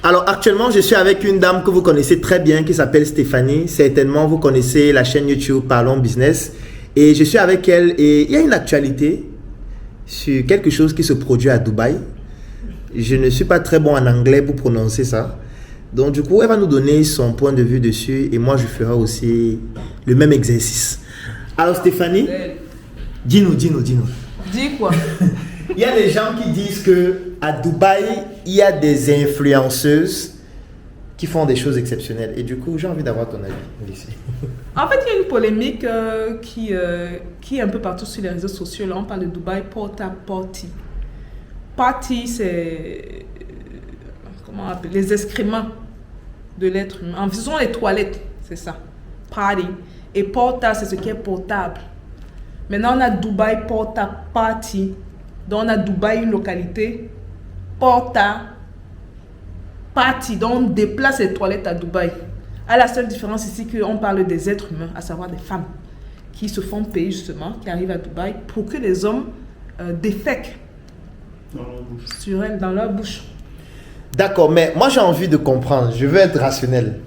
Alors actuellement, je suis avec une dame que vous connaissez très bien qui s'appelle Stéphanie. Certainement, vous connaissez la chaîne YouTube Parlons Business. Et je suis avec elle et il y a une actualité sur quelque chose qui se produit à Dubaï. Je ne suis pas très bon en anglais pour prononcer ça. Donc du coup, elle va nous donner son point de vue dessus et moi, je ferai aussi le même exercice. Alors Stéphanie, dis-nous. Dis quoi? Il y a des gens qui disent que à Dubaï, il y a des influenceuses qui font des choses exceptionnelles. Et du coup, j'ai envie d'avoir ton avis ici. En fait, il y a une polémique qui est un peu partout sur les réseaux sociaux. Là, on parle de Dubaï Porta Potty. Potty, c'est comment on appelle, les excréments de l'être humain. En faisant les toilettes, c'est ça. Potty. Et Porta, c'est ce qui est portable. Maintenant, on a Dubaï Porta Potty. Donc, on a Dubaï, une localité. Porta Potty. Donc, on déplace les toilettes à Dubaï. À la seule différence ici qu'on parle des êtres humains, à savoir des femmes qui se font payer justement, qui arrivent à Dubaï pour que les hommes défèquent sur elles, dans leur bouche. D'accord, mais moi j'ai envie de comprendre, je veux être rationnel.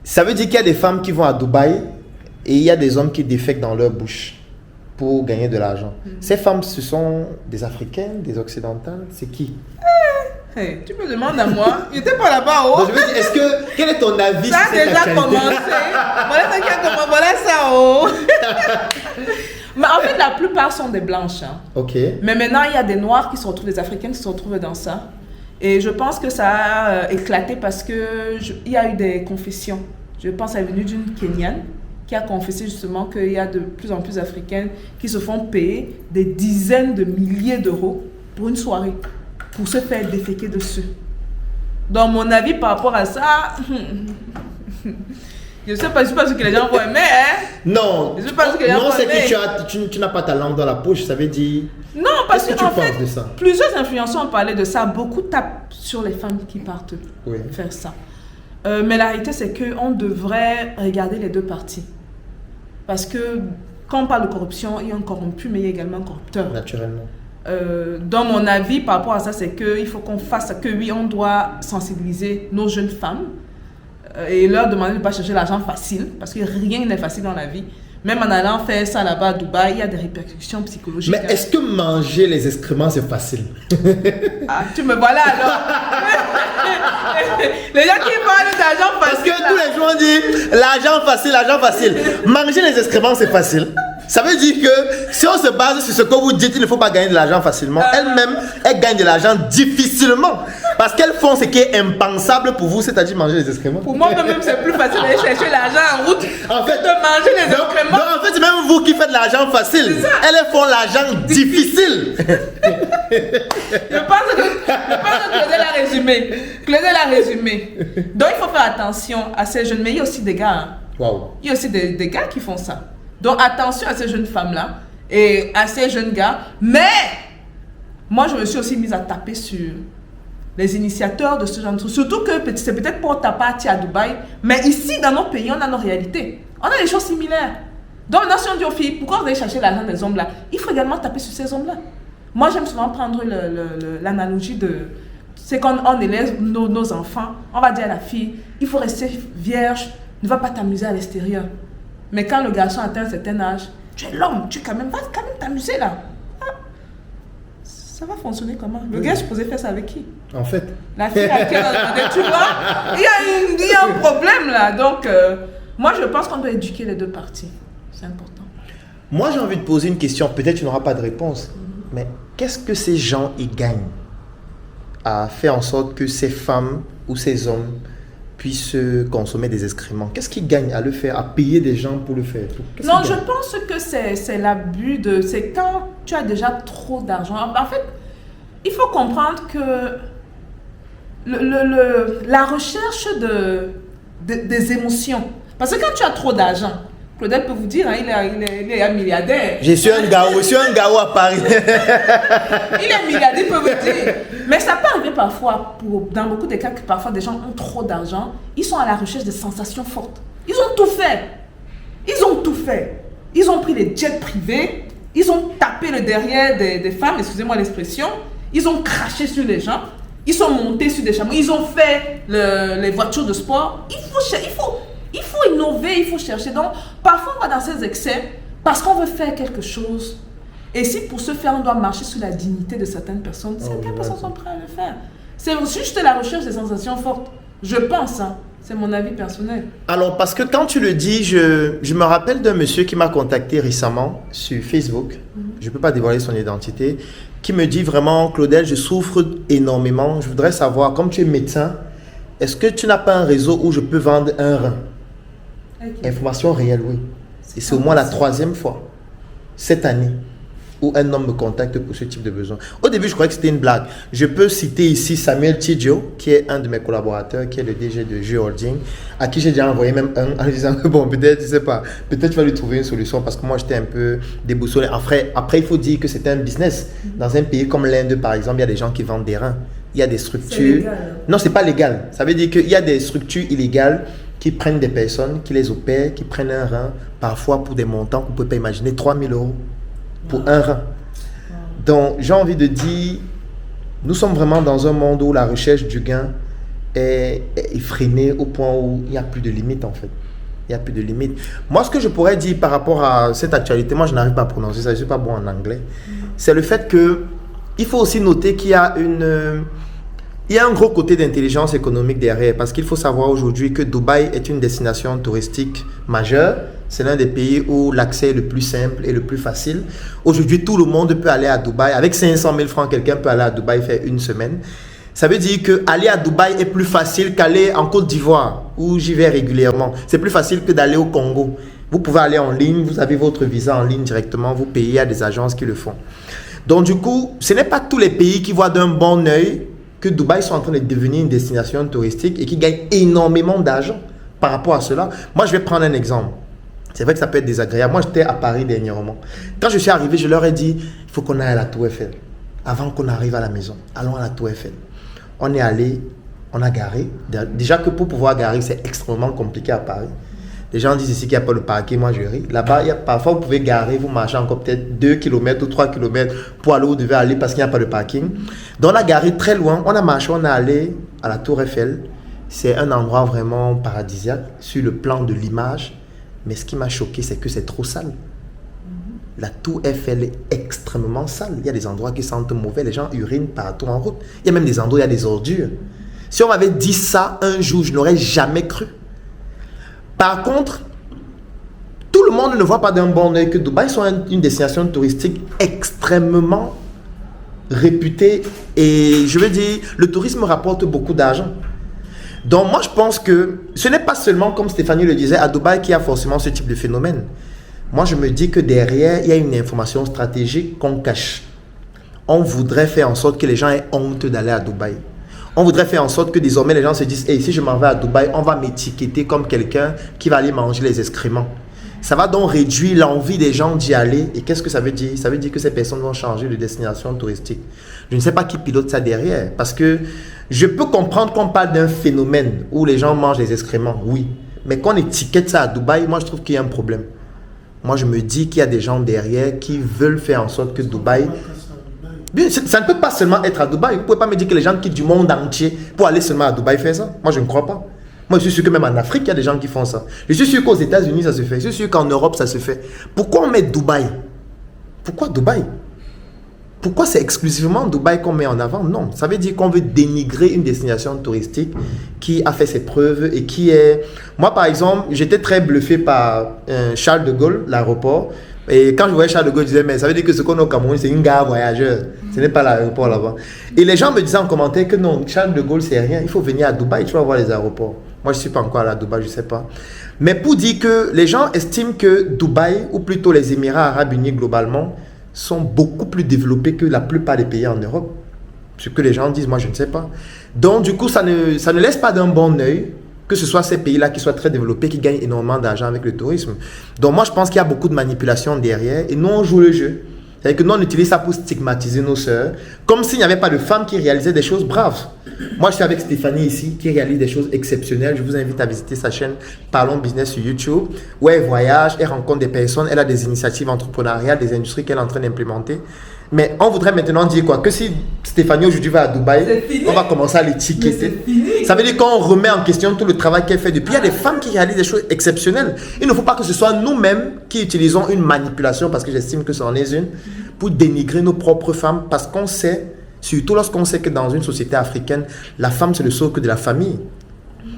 Ça veut dire qu'il y a des femmes qui vont à Dubaï et il y a des hommes qui défèquent dans leur bouche pour gagner de l'argent. Ces femmes, ce sont des Africaines, des Occidentales, c'est qui? Hey, tu me demandes à moi, il n'était pas là-bas haut. Donc, je veux dire, quel est ton avis ça sur cette déjà actualité? commencé. Voilà ça haut. Mais en fait, la plupart sont des blanches. Hein. Ok. Mais maintenant, il y a des noirs qui se retrouvent, des africaines qui se retrouvent dans ça. Et je pense que ça a éclaté parce qu'il y a eu des confessions. Je pense que c'est venu d'une Kenyane qui a confessé justement qu'il y a de plus en plus d'Africaines qui se font payer des dizaines de milliers d'euros pour une soirée, pour se faire déféquer dessus. Donc, mon avis par rapport à ça, je ne sais pas ce que les gens vont aimer. Hein? Non, je sais pas ce que les gens non, vont c'est aimer. que tu n'as pas ta langue dans la poche, ça veut dire... Non, parce Qu'est-ce que qu'en tu penses fait, de ça? plusieurs influenceurs ont parlé de ça. Beaucoup tapent sur les femmes qui partent faire ça. Mais la réalité, c'est qu'on devrait regarder les deux parties. Parce que quand on parle de corruption, il y a un corrompu, mais il y a également un corrupteur. Naturellement. Dans mon avis, par rapport à ça, c'est qu'il faut qu'on fasse que oui, on doit sensibiliser nos jeunes femmes et leur demander de ne pas chercher l'argent facile, parce que rien n'est facile dans la vie. Même en allant faire ça là-bas à Dubaï, il y a des répercussions psychologiques. Mais est-ce que manger les excréments, c'est facile? Ah, tu me vois là alors. Les gens qui parlent d'argent facile. Parce que tous les jours on dit l'argent facile. Manger les excréments, c'est facile. Ça veut dire que si on se base sur ce que vous dites, il ne faut pas gagner de l'argent facilement. Elles-mêmes, elles gagnent de l'argent difficilement. Parce qu'elles font ce qui est impensable pour vous, c'est-à-dire manger les excréments. Pour moi, même c'est plus facile d'aller chercher l'argent en route En fait, de manger les excréments. Donc en fait, c'est même vous qui faites de l'argent facile. Elles font l'argent difficile. Je pense que Claudel l'a résumé. Donc il faut faire attention à ces jeunes. Mais il y a aussi des gars. Hein. Wow. Il y a aussi des gars qui font ça. Donc attention à ces jeunes femmes-là et à ces jeunes gars. Mais moi, je me suis aussi mise à taper sur les initiateurs de ce genre de trucs. Surtout que c'est peut-être pour ta partie à Dubaï. Mais ici, dans nos pays, on a nos réalités. On a des choses similaires. Donc maintenant, si on dit aux filles, pourquoi vous allez chercher l'argent des hommes là? Il faut également taper sur ces hommes-là. Moi, j'aime souvent prendre l'analogie de... C'est quand on élève nos enfants, on va dire à la fille, il faut rester vierge, ne va pas t'amuser à l'extérieur. Mais quand le garçon atteint un certain âge, tu es l'homme, vas quand même t'amuser là. Ah, ça va fonctionner comment? Le gars, je posais faire ça avec qui? En fait. La fille à qui on a demandé, tu vois? Il y a un problème là. Donc, moi, je pense qu'on doit éduquer les deux parties. C'est important. Moi, j'ai envie de poser une question. Peut-être tu n'auras pas de réponse. Mais qu'est-ce que ces gens y gagnent à faire en sorte que ces femmes ou ces hommes puissent consommer des excréments? Qu'est-ce qu'ils gagnent à le faire, à payer des gens pour le faire? Non, je pense que c'est l'abus de... C'est quand tu as déjà trop d'argent. En fait, il faut comprendre que la recherche des émotions. Parce que quand tu as trop d'argent, Claudel peut vous dire, hein, il est un milliardaire. Je suis un gars à Paris. Il est milliardaire, il peut vous dire. Mais ça peut arriver parfois, dans beaucoup de cas, que parfois des gens ont trop d'argent. Ils sont à la recherche de sensations fortes. Ils ont tout fait. Ils ont pris les jets privés. Ils ont tapé le derrière des femmes, excusez-moi l'expression. Ils ont craché sur les gens. Ils sont montés sur des chameaux, ils ont fait les voitures de sport. Il faut innover, il faut chercher. Donc, parfois, on va dans ces excès parce qu'on veut faire quelque chose. Et si pour ce faire, on doit marcher sur la dignité de certaines personnes, certaines personnes sont prêtes à le faire. C'est juste la recherche des sensations fortes. Je pense, hein. C'est mon avis personnel. Alors, parce que quand tu le dis, je me rappelle d'un monsieur qui m'a contacté récemment sur Facebook. Je ne peux pas dévoiler son identité. Qui me dit vraiment, Claudel, je souffre énormément. Je voudrais savoir, comme tu es médecin, est-ce que tu n'as pas un réseau où je peux vendre un rein? Okay. Information réelle, oui. Et c'est au moins la 3e fois cette année où un homme me contacte pour ce type de besoin. Au début, je croyais que c'était une blague. Je peux citer ici Samuel Tidjo, qui est un de mes collaborateurs, qui est le DG de Jeux Holding, à qui j'ai déjà envoyé même un en lui disant que bon, peut-être, je ne sais pas, peut-être tu vas lui trouver une solution parce que moi, j'étais un peu déboussolé. Après, il faut dire que c'était un business. Dans un pays comme l'Inde, par exemple, il y a des gens qui vendent des reins. Il y a des structures... C'est légal. Non, ce n'est pas légal. Ça veut dire qu'il y a des structures illégales qui prennent des personnes, qui les opèrent, qui prennent un rein, parfois pour des montants que vous ne pouvez pas imaginer, 3 000 € pour un rein. Donc, j'ai envie de dire, nous sommes vraiment dans un monde où la recherche du gain est effrénée au point où il n'y a plus de limite en fait. Il n'y a plus de limite. Moi, ce que je pourrais dire par rapport à cette actualité, moi je n'arrive pas à prononcer ça, je ne suis pas bon en anglais, c'est le fait que il faut aussi noter qu'il y a un gros côté d'intelligence économique derrière, parce qu'il faut savoir aujourd'hui que Dubaï est une destination touristique majeure. C'est l'un des pays où l'accès est le plus simple et le plus facile. Aujourd'hui, tout le monde peut aller à Dubaï. Avec 500 000 francs, quelqu'un peut aller à Dubaï faire une semaine. Ça veut dire qu'aller à Dubaï est plus facile qu'aller en Côte d'Ivoire, où j'y vais régulièrement. C'est plus facile que d'aller au Congo. Vous pouvez aller en ligne, vous avez votre visa en ligne directement, vous payez à des agences qui le font. Donc du coup, ce n'est pas tous les pays qui voient d'un bon œil que Dubaï sont en train de devenir une destination touristique et qui gagnent énormément d'argent par rapport à cela. Moi, je vais prendre un exemple. C'est vrai que ça peut être désagréable. Moi, j'étais à Paris dernièrement. Quand je suis arrivé, je leur ai dit, il faut qu'on aille à la Tour Eiffel. Avant qu'on arrive à la maison, allons à la Tour Eiffel. On est allé, on a garé. Déjà que pour pouvoir garer, c'est extrêmement compliqué à Paris. Les gens disent ici qu'il n'y a pas de parking, moi je ris. Là-bas, parfois vous pouvez garer, vous marchez encore peut-être 2 km ou 3 km pour aller où vous devez aller parce qu'il n'y a pas de parking. Donc on a garé très loin, on a marché, on est allé à la Tour Eiffel. C'est un endroit vraiment paradisiaque sur le plan de l'image. Mais ce qui m'a choqué, c'est que c'est trop sale. La Tour Eiffel est extrêmement sale. Il y a des endroits qui sentent mauvais. Les gens urinent partout en route. Il y a même des endroits où il y a des ordures. Si on m'avait dit ça un jour, je n'aurais jamais cru. Par contre, tout le monde ne voit pas d'un bon œil que Dubaï soit une destination touristique extrêmement réputée. Et je veux dire, le tourisme rapporte beaucoup d'argent. Donc moi je pense que ce n'est pas seulement comme Stéphanie le disait à Dubaï qu'il y a forcément ce type de phénomène. Moi je me dis que derrière il y a une information stratégique qu'on cache. On voudrait faire en sorte que les gens aient honte d'aller à Dubaï. On voudrait faire en sorte que désormais les gens se disent hey, si je m'en vais à Dubaï, on va m'étiqueter comme quelqu'un qui va aller manger les excréments. Ça va donc réduire l'envie des gens d'y aller. Et qu'est-ce que ça veut dire? Ça veut dire que ces personnes vont changer de destination touristique. Je ne sais pas qui pilote ça derrière. Parce que je peux comprendre qu'on parle d'un phénomène où les gens mangent les excréments, oui. Mais qu'on étiquette ça à Dubaï, moi je trouve qu'il y a un problème. Moi je me dis qu'il y a des gens derrière qui veulent faire en sorte que Dubaï... Ça ne peut pas seulement être à Dubaï. Vous ne pouvez pas me dire que les gens quittent du monde entier pour aller seulement à Dubaï faire ça. Moi je ne crois pas. Moi, je suis sûr que même en Afrique, il y a des gens qui font ça. Je suis sûr qu'aux États-Unis, ça se fait. Je suis sûr qu'en Europe, ça se fait. Pourquoi on met Dubaï? Pourquoi Dubaï? Pourquoi c'est exclusivement Dubaï qu'on met en avant? Non, ça veut dire qu'on veut dénigrer une destination touristique qui a fait ses preuves et qui est... Moi, par exemple, j'étais très bluffé par Charles de Gaulle, l'aéroport. Et quand je voyais Charles de Gaulle, je disais, mais ça veut dire que ce qu'on a au Cameroun, c'est une gare voyageur. Ce n'est pas l'aéroport là-bas. Et les gens me disaient en commentaire que non, Charles de Gaulle, c'est rien. Il faut venir à Dubaï, tu vas voir les aéroports. Moi, je ne suis pas encore allé à Dubaï, je ne sais pas. Mais pour dire que les gens estiment que Dubaï, ou plutôt les Émirats Arabes Unis globalement, sont beaucoup plus développés que la plupart des pays en Europe. Ce que les gens disent, moi, je ne sais pas. Donc, du coup, ça ne laisse pas d'un bon œil que ce soit ces pays-là qui soient très développés, qui gagnent énormément d'argent avec le tourisme. Donc, moi, je pense qu'il y a beaucoup de manipulation derrière et nous, on joue le jeu. C'est-à-dire que nous, on utilise ça pour stigmatiser nos sœurs, comme s'il n'y avait pas de femmes qui réalisaient des choses braves. Moi, je suis avec Stéphanie ici, qui réalise des choses exceptionnelles. Je vous invite à visiter sa chaîne Parlons Business sur YouTube, où elle voyage, elle rencontre des personnes, elle a des initiatives entrepreneuriales, des industries qu'elle est en train d'implémenter. Mais on voudrait maintenant dire quoi? Que si Stéphanie aujourd'hui va à Dubaï, on va commencer à l'étiqueter. Ça veut dire qu'on remet en question tout le travail qu'elle fait depuis. Il y a des femmes qui réalisent des choses exceptionnelles. Il ne faut pas que ce soit nous-mêmes qui utilisons une manipulation, parce que j'estime que c'en est une, pour dénigrer nos propres femmes, parce qu'on sait, surtout lorsqu'on sait que dans une société africaine, la femme c'est le socle de la famille.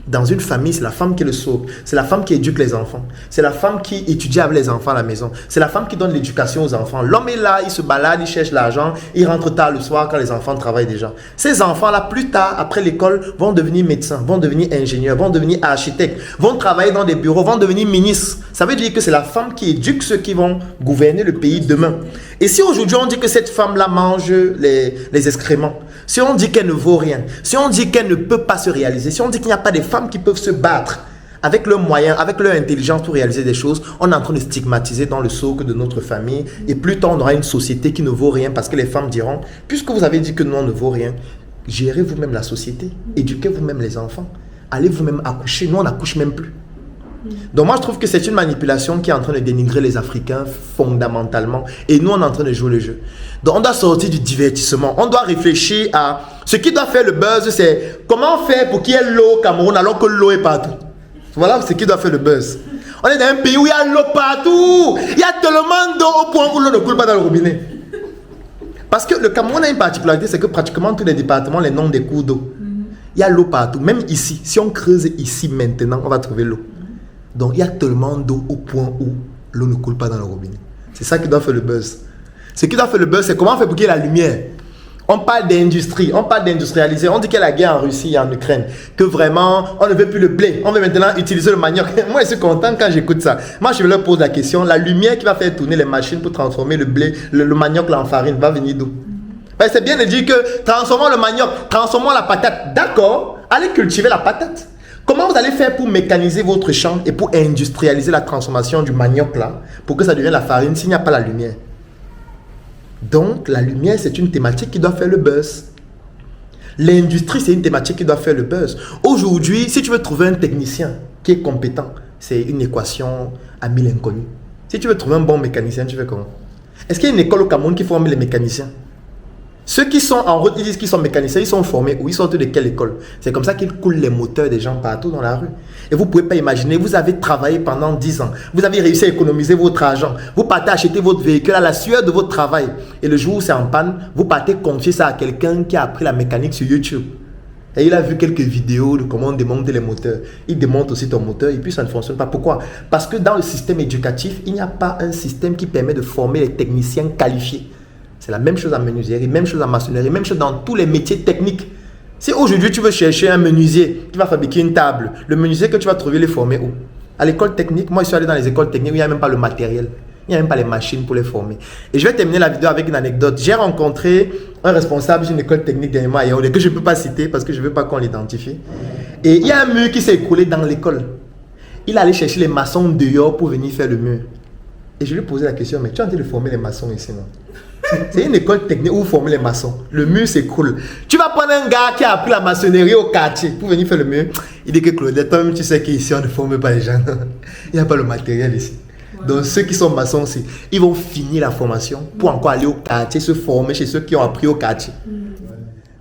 Dans une famille, c'est la femme qui est le socle. C'est la femme qui éduque les enfants. C'est la femme qui étudie avec les enfants à la maison. C'est la femme qui donne l'éducation aux enfants. L'homme est là, il se balade, il cherche l'argent, il rentre tard le soir quand les enfants travaillent déjà. Ces enfants-là, plus tard, après l'école, vont devenir médecins, vont devenir ingénieurs, vont devenir architectes, vont travailler dans des bureaux, vont devenir ministres. Ça veut dire que c'est la femme qui éduque ceux qui vont gouverner le pays demain. Et si aujourd'hui on dit que cette femme-là mange les excréments, si on dit qu'elle ne vaut rien, si on dit qu'elle ne peut pas se réaliser, si on dit qu'il n'y a pas des femmes qui peuvent se battre avec leurs moyens, avec leur intelligence pour réaliser des choses, on est en train de stigmatiser dans le socle de notre famille. Et plus tard, on aura une société qui ne vaut rien parce que les femmes diront, puisque vous avez dit que nous, on ne vaut rien, gérez vous-même la société, éduquez vous-même les enfants, allez vous-même accoucher, nous, on n'accouche même plus. Donc moi je trouve que c'est une manipulation qui est en train de dénigrer les Africains fondamentalement, et nous on est en train de jouer le jeu. Donc on doit sortir du divertissement, on doit réfléchir à ce qui doit faire le buzz, c'est comment faire pour qu'il y ait l'eau au Cameroun alors que l'eau est partout. Voilà ce qui doit faire le buzz. On est dans un pays où il y a l'eau partout, il y a tellement d'eau au point où l'eau ne coule pas dans le robinet. Parce que le Cameroun a une particularité, c'est que pratiquement tous les départements, les noms des cours d'eau, il y a l'eau partout, même ici. Si on creuse ici maintenant, on va trouver l'eau. Donc, il y a tellement d'eau au point où l'eau ne coule pas dans le robinet. C'est ça qui doit faire le buzz. Ce qui doit faire le buzz, c'est comment faire pour qu'il y ait la lumière. On parle d'industrie, on parle d'industrialiser. On dit qu'il y a la guerre en Russie et en Ukraine. Que vraiment, on ne veut plus le blé. On veut maintenant utiliser le manioc. Moi, je suis content quand j'écoute ça. Moi, je leur pose la question. La lumière qui va faire tourner les machines pour transformer le blé, le manioc là, en farine, va venir d'où? Ben, c'est bien de dire que transformons le manioc, transformons la patate. D'accord, allez cultiver la patate. Comment vous allez faire pour mécaniser votre champ et pour industrialiser la transformation du manioc là, pour que ça devienne la farine s'il n'y a pas la lumière? Donc, la lumière, c'est une thématique qui doit faire le buzz. L'industrie, c'est une thématique qui doit faire le buzz. Aujourd'hui, si tu veux trouver un technicien qui est compétent, c'est une équation à 1000 inconnus. Si tu veux trouver un bon mécanicien, tu fais comment? Est-ce qu'il y a une école au Cameroun qui forme les mécaniciens? Ceux qui sont en route, ils disent qu'ils sont mécaniciens, ils sont formés où? Ils sortent de quelle école? C'est comme ça qu'ils coulent les moteurs des gens partout dans la rue. Et vous ne pouvez pas imaginer, vous avez travaillé pendant 10 ans, vous avez réussi à économiser votre argent, vous partez acheter votre véhicule à la sueur de votre travail. Et le jour où c'est en panne, vous partez confier ça à quelqu'un qui a appris la mécanique sur YouTube. Et il a vu quelques vidéos de comment on démonte les moteurs. Il démonte aussi ton moteur et puis ça ne fonctionne pas. Pourquoi? Parce que dans le système éducatif, il n'y a pas un système qui permet de former les techniciens qualifiés. C'est la même chose en menuiserie, même chose en maçonnerie, même chose dans tous les métiers techniques. Si aujourd'hui tu veux chercher un menuisier qui va fabriquer une table, le menuisier que tu vas trouver, les former où? À l'école technique. Moi je suis allé dans les écoles techniques où il n'y a même pas le matériel. Il n'y a même pas les machines pour les former. Et je vais terminer la vidéo avec une anecdote. J'ai rencontré un responsable d'une école technique dernièrement à Yaoundé que je ne peux pas citer parce que je ne veux pas qu'on l'identifie. Et il y a un mur qui s'est écroulé dans l'école. Il allait chercher les maçons dehors pour venir faire le mur. Et je lui ai posé la question, mais tu es en train de former les maçons ici, non? C'est une école technique où vous formez les maçons. Le mur s'écroule. Tu vas prendre un gars qui a appris la maçonnerie au quartier pour venir faire le mur. Il dit que Claudette, toi-même tu sais qu'ici on ne forme pas les gens. Il n'y a pas le matériel ici. Ouais. Donc ceux qui sont maçons aussi, ils vont finir la formation pour encore aller au quartier, se former chez ceux qui ont appris au quartier.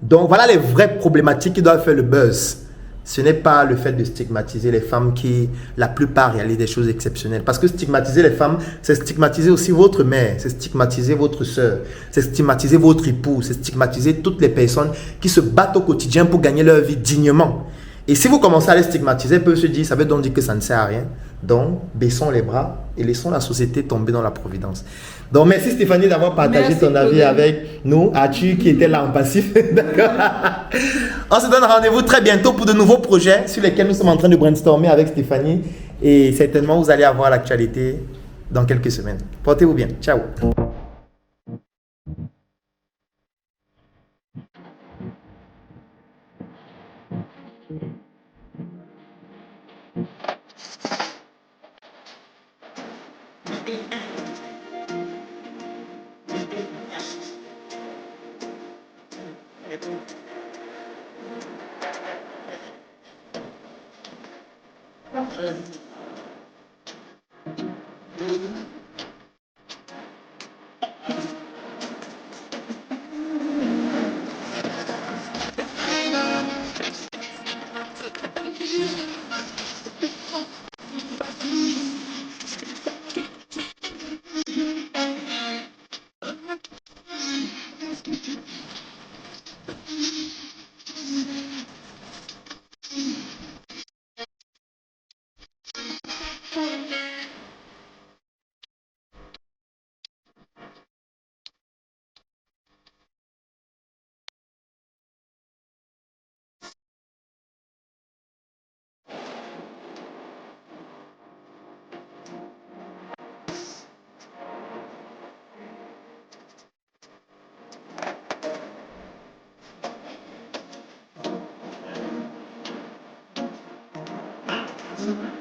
Donc voilà les vraies problématiques qui doivent faire le buzz. Ce n'est pas le fait de stigmatiser les femmes qui, la plupart, réalisent des choses exceptionnelles. Parce que stigmatiser les femmes, c'est stigmatiser aussi votre mère, c'est stigmatiser votre soeur, c'est stigmatiser votre époux, c'est stigmatiser toutes les personnes qui se battent au quotidien pour gagner leur vie dignement. Et si vous commencez à les stigmatiser, ils peuvent se dire, ça veut donc dire que ça ne sert à rien. Donc, baissons les bras et laissons la société tomber dans la providence. Donc, merci Stéphanie d'avoir partagé ton avis avec nous. As-tu qui était là en passif? D'accord. On se donne rendez-vous très bientôt pour de nouveaux projets sur lesquels nous sommes en train de brainstormer avec Stéphanie. Et certainement, vous allez avoir l'actualité dans quelques semaines. Portez-vous bien. Ciao. Merci.